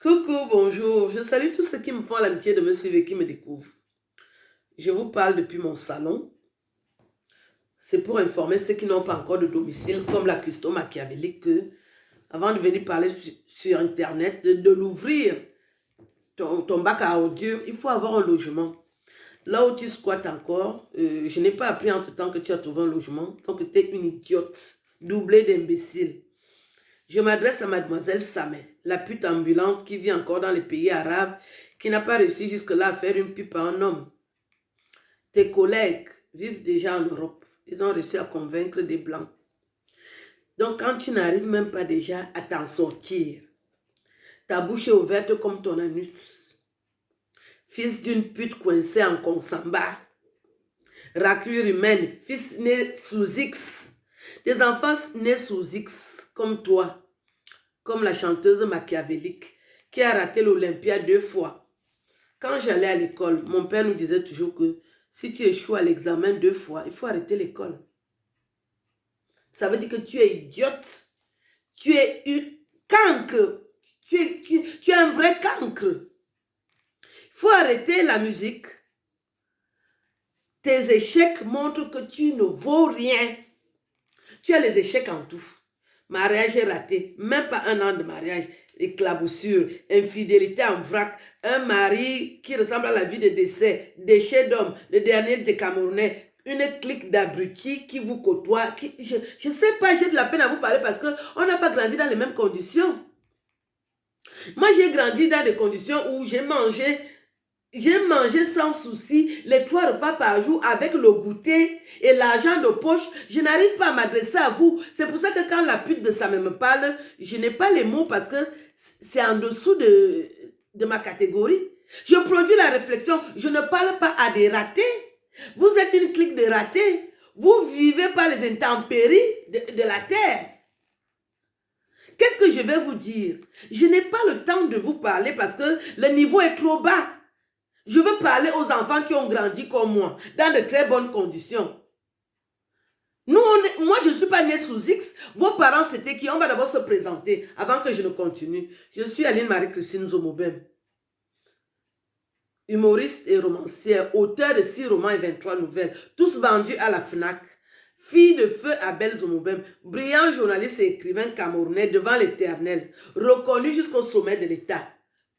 Coucou, bonjour. Je salue tous ceux qui me font l'amitié de me suivre et qui me découvrent. Je vous parle depuis mon salon. C'est pour informer ceux qui n'ont pas encore de domicile, comme la custo machiavélique, que avant de venir parler sur Internet, de l'ouvrir, ton bac à ordures, il faut avoir un logement. Là où tu squattes encore, je n'ai pas appris entre-temps que tu as trouvé un logement, donc tu es une idiote, doublée d'imbécile. Je m'adresse à mademoiselle Sameh, la pute ambulante qui vit encore dans les pays arabes, qui n'a pas réussi jusque-là à faire une pipe à un homme. Tes collègues vivent déjà en Europe. Ils ont réussi à convaincre des Blancs. Donc quand tu n'arrives même pas déjà à t'en sortir, ta bouche est ouverte comme ton anus. Fils d'une pute coincée en consamba. Raclure humaine, fils né sous X. Des enfants nés sous X, comme toi. Comme la chanteuse machiavélique qui a raté l'Olympia 2 fois. Quand j'allais à l'école, mon père nous disait toujours que si tu échoues à l'examen 2 fois, il faut arrêter l'école. Ça veut dire que tu es idiote. Tu es une cancre. Tu es un vrai cancre. Il faut arrêter la musique. Tes échecs montrent que tu ne vaux rien. Tu as les échecs en tout. Mariage raté, même pas 1 an de mariage, éclaboussure, infidélité en vrac, un mari qui ressemble à la vie de décès, déchets d'hommes, le dernier des Camerounais, une clique d'abrutis qui vous côtoie. Je ne sais pas, j'ai de la peine à vous parler parce qu'on n'a pas grandi dans les mêmes conditions. Moi, j'ai grandi dans des conditions où j'ai mangé sans souci les 3 repas par jour avec le goûter et l'argent de poche. Je n'arrive pas à m'adresser à vous. C'est pour ça que quand la pute de Samé me parle, je n'ai pas les mots parce que c'est en dessous de ma catégorie. Je produis la réflexion. Je ne parle pas à des ratés. Vous êtes une clique de ratés. Vous vivez par les intempéries de la terre. Qu'est-ce que je vais vous dire? Je n'ai pas le temps de vous parler parce que le niveau est trop bas. Je veux parler aux enfants qui ont grandi comme moi, dans de très bonnes conditions. Moi, je ne suis pas née sous X. Vos parents, c'était qui? On va d'abord se présenter avant que je ne continue. Je suis Aline Marie-Christine Zomobem. Humoriste et romancière, auteur de 6 romans et 23 nouvelles, tous vendus à la FNAC. Fille de feu Abel Zomobem, brillant journaliste et écrivain camerounais devant l'éternel, reconnu jusqu'au sommet de l'État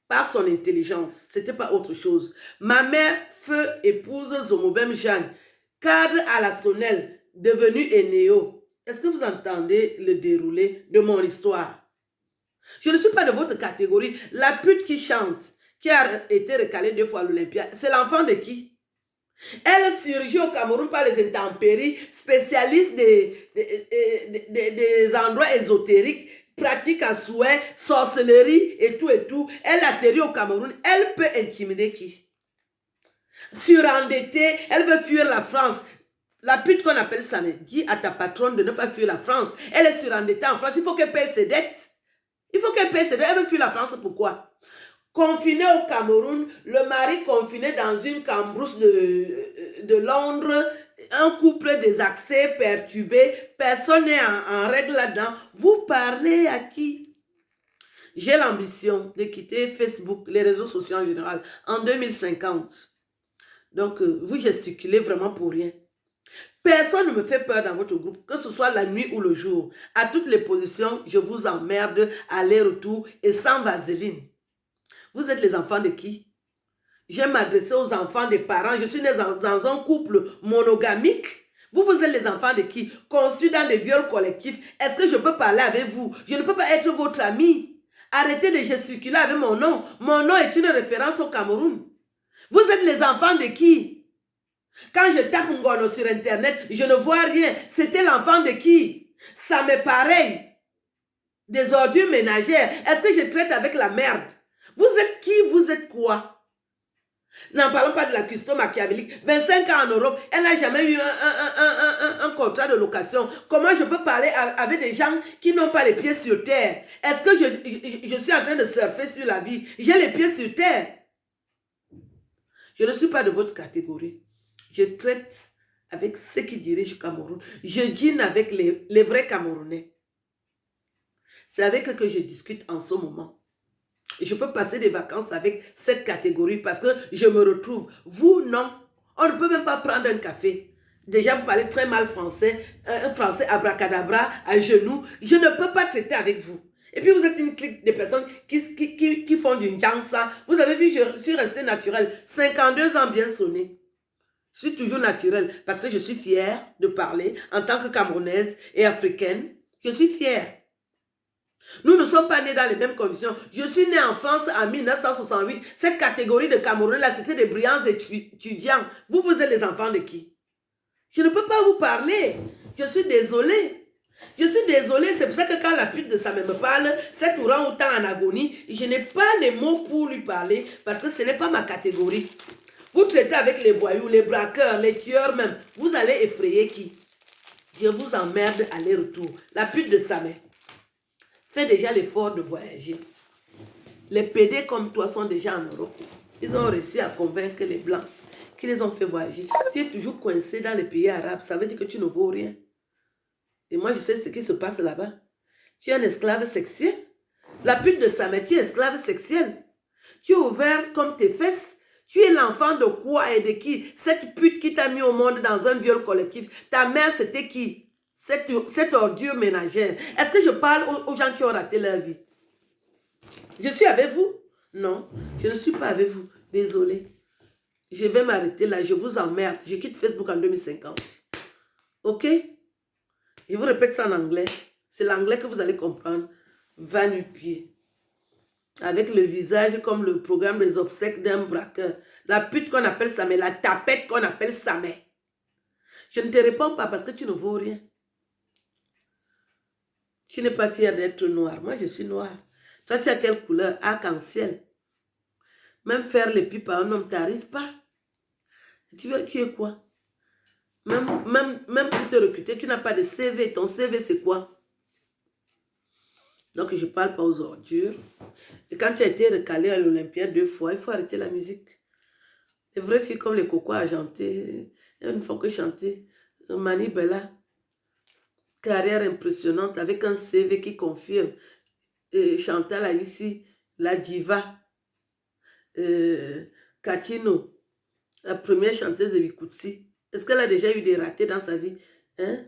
par son intelligence, c'était pas autre chose. Ma mère, feu épouse Zomobem Jeanne, cadre à la Sonnelle, devenue Enéo. Est-ce que vous entendez le déroulé de mon histoire? Je ne suis pas de votre catégorie. La pute qui chante, qui a été recalée 2 fois à l'Olympia, c'est l'enfant de qui? Elle surgit au Cameroun par les intempéries, spécialiste des endroits ésotériques, pratique à souhait, sorcellerie et tout et tout. Elle atterrit au Cameroun. Elle peut intimider qui? Surendettée, elle veut fuir la France. La pute qu'on appelle ça, dit à ta patronne de ne pas fuir la France. Elle est surendettée en France. Il faut qu'elle paye ses dettes. Il faut qu'elle paye ses dettes. Elle veut fuir la France. Pourquoi? Confiné au Cameroun, le mari confiné dans une cambrousse de Londres, un couple désaxé, perturbé, personne n'est en règle là-dedans. Vous parlez à qui? J'ai l'ambition de quitter Facebook, les réseaux sociaux en général, en 2050. Donc, vous gesticulez vraiment pour rien. Personne ne me fait peur dans votre groupe, que ce soit la nuit ou le jour. À toutes les positions, je vous emmerde, aller-retour et sans vaseline. Vous êtes les enfants de qui? J'aime m'adresser aux enfants des parents. Je suis née dans un couple monogamique. Vous êtes les enfants de qui? Conçus dans des viols collectifs. Est-ce que je peux parler avec vous? Je ne peux pas être votre ami. Arrêtez de gesticuler avec mon nom. Mon nom est une référence au Cameroun. Vous êtes les enfants de qui? Quand je tape Ngono sur Internet, je ne vois rien. C'était l'enfant de qui? Ça m'est pareil. Des ordures ménagères. Est-ce que je traite avec la merde? Vous êtes qui? Vous êtes quoi? N'en parlons pas de la custo machiavélique. 25 ans en Europe, elle n'a jamais eu un contrat de location. Comment je peux parler avec des gens qui n'ont pas les pieds sur terre? Est-ce que je suis en train de surfer sur la vie? J'ai les pieds sur terre. Je ne suis pas de votre catégorie. Je traite avec ceux qui dirigent le Cameroun. Je dîne avec les vrais Camerounais. C'est avec eux que je discute en ce moment. Je je peux passer des vacances avec cette catégorie parce que je me retrouve. Vous, non. On ne peut même pas prendre un café. Déjà, vous parlez très mal français, un français abracadabra, à genoux. Je ne peux pas traiter avec vous. Et puis, vous êtes une clique de personnes qui font du njansa. Vous avez vu, je suis restée naturelle. 52 ans bien sonné. Je suis toujours naturelle parce que je suis fière de parler en tant que Camerounaise et africaine. Je suis fière. Nous ne sommes pas nés dans les mêmes conditions. Je suis née en France en 1968. Cette catégorie de Camerounais, là, c'était des brillants étudiants. Vous, vous êtes les enfants de qui? Je ne peux pas vous parler. Je suis désolée. Je suis désolée. C'est pour ça que quand la pute de ça me parle, cet orang-outan en agonie, je n'ai pas les mots pour lui parler parce que ce n'est pas ma catégorie. Vous traitez avec les voyous, les braqueurs, les tueurs même. Vous allez effrayer qui? Je vous emmerde aller-retour. La pute de Samé. Fais déjà l'effort de voyager. Les PD comme toi sont déjà en Europe. Ils ont réussi à convaincre les Blancs qui les ont fait voyager. Tu es toujours coincé dans les pays arabes. Ça veut dire que tu ne vaux rien. Et moi, je sais ce qui se passe là-bas. Tu es un esclave sexuel. La pute de Samé, tu es esclave sexuel. Tu es ouvert comme tes fesses. Tu es l'enfant de quoi et de qui? Cette pute qui t'a mis au monde dans un viol collectif. Ta mère, c'était qui? Cette ordure ménagère. Est-ce que je parle aux gens qui ont raté leur vie? Je suis avec vous? Non, je ne suis pas avec vous. Désolée. Je vais m'arrêter là. Je vous emmerde. Je quitte Facebook en 2050. Ok? Je vous répète ça en anglais. C'est l'anglais que vous allez comprendre. Va nu-pied. Avec le visage comme le programme des obsèques d'un braqueur. La pute qu'on appelle Samé, la tapette qu'on appelle Samé. Je ne te réponds pas parce que tu ne vaux rien. Tu n'es pas fier d'être noir. Moi, je suis noire. Toi, tu as quelle couleur? Arc-en-ciel. Même faire les pipes à un homme, tu n'arrives pas. Tu es quoi? Même pour te recruter, tu n'as pas de CV. Ton CV, c'est quoi? Donc, je ne parle pas aux ordures. Et quand tu as été recalé à l'Olympiade 2 fois, il faut arrêter la musique. Les vraies filles comme les cocos argentés, elles ne font que chanter. Mani Bella, carrière impressionnante avec un CV qui confirme. Chantal a ici, la diva. Katino, la première chanteuse de Bikutsi. Est-ce qu'elle a déjà eu des ratés dans sa vie? Hein?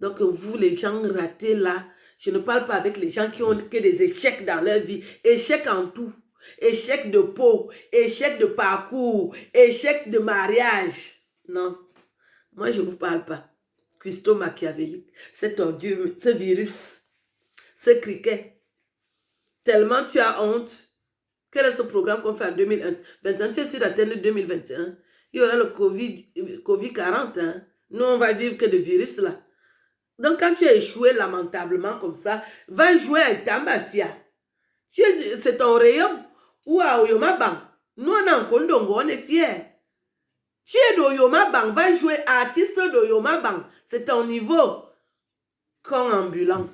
Donc, vous, les gens ratés là, je ne parle pas avec les gens qui ont que des échecs dans leur vie. Échecs en tout. Échecs de peau, échecs de parcours, échecs de mariage. Non, moi, je ne vous parle pas. Custo machiavélique, cet ordure, ce virus, ce criquet. Tellement tu as honte. Quel est ce programme qu'on fait en 2001? Maintenant, tu es sûr d'atteindre 2021. Il y aura le Covid 40. Hein? Nous, on va vivre que de virus là. Donc, quand tu as échoué lamentablement comme ça, va jouer à Itambafia. C'est ton rayon. Ou à Oyomabang. Nous, on est en Kondongo, on est fiers. Tu es d'Oyomabang, va jouer artiste d'Oyomabang. C'est ton niveau. Con ambulant.